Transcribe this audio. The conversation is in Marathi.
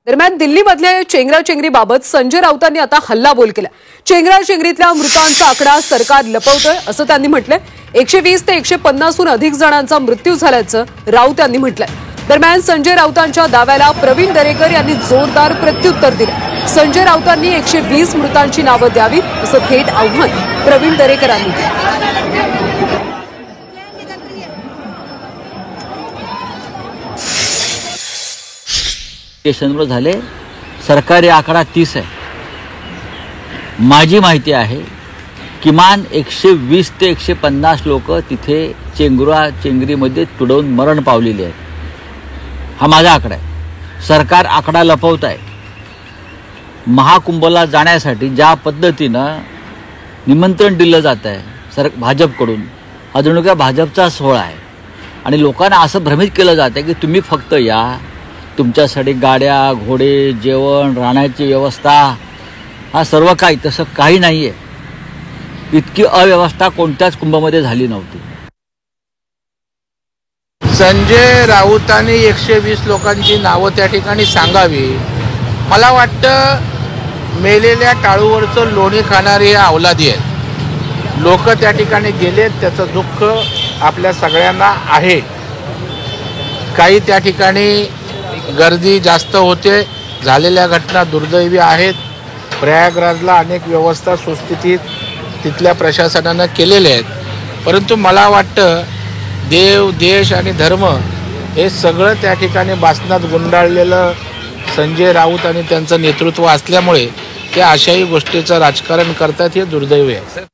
दरम्यान दिल्लीमधल्या चेंगराचेंगरीबाबत संजय राऊतांनी आता हल्लाबोल केला। चेंगराचेंगरीतल्या मृतांचा आकडा सरकार लपवतोय असं त्यांनी म्हटलंय। 120 ते 150 हून अधिक जणांचा मृत्यू झाल्याचं राऊत यांनी म्हटलंय। दरम्यान संजय राऊतांच्या दाव्याला प्रवीण दरेकर यांनी जोरदार प्रत्युत्तर दिलं। संजय राऊतांनी 120 मृतांची नावं द्यावी असं थेट आव्हान प्रवीण दरेकरांनी दिलं। स्टेशनवर झाले, सरकारी आकडा 30 आहे। माझी माहिती आहे किमान 120 ते 150 लोक तिथे चेंगराचेंगरीमध्ये तुडवून मरण पावलेले आहेत। हा माझा आकडा आहे। सरकार आकडा लपवत आहे। महाकुंभला जाण्यासाठी ज्या पद्धतीनं निमंत्रण दिलं जात आहे भाजपकडून, हा जणू काय भाजपचा सोहळा आहे आणि लोकांना असं भ्रमित केलं जातं की तुम्ही फक्त या, तुमच्यासाठी गाड्या, घोडे, जेवण, राहण्याची व्यवस्था, हा सर्व काही। तसं काही नाही आहे। इतकी अव्यवस्था कोणत्याच कुंभामध्ये झाली नव्हती। संजय राऊतांनी 120 लोकांची नावं त्या ठिकाणी सांगावी। मला वाटतं मेलेल्या टाळूवरचं लोणी खाणारे हे अवलादी आहेत। लोक त्या ठिकाणी गेलेत, त्याचं दुःख आपल्या सगळ्यांना आहे। काही त्या ठिकाणी गर्दी जास्त होते, झालेल्या घटना दुर्दैवी आहेत। प्रयागराजला अनेक व्यवस्था सुस्थितीत तिथल्या प्रशासनानं केलेल्या आहेत, परंतु मला वाटतं देव, देश आणि धर्म हे सगळं त्या ठिकाणी बासनात गुंडाळलेलं संजय राऊत आणि त्यांचं नेतृत्व असल्यामुळे ते अशाही गोष्टीचं राजकारण करतात, हे दुर्दैवी आहे।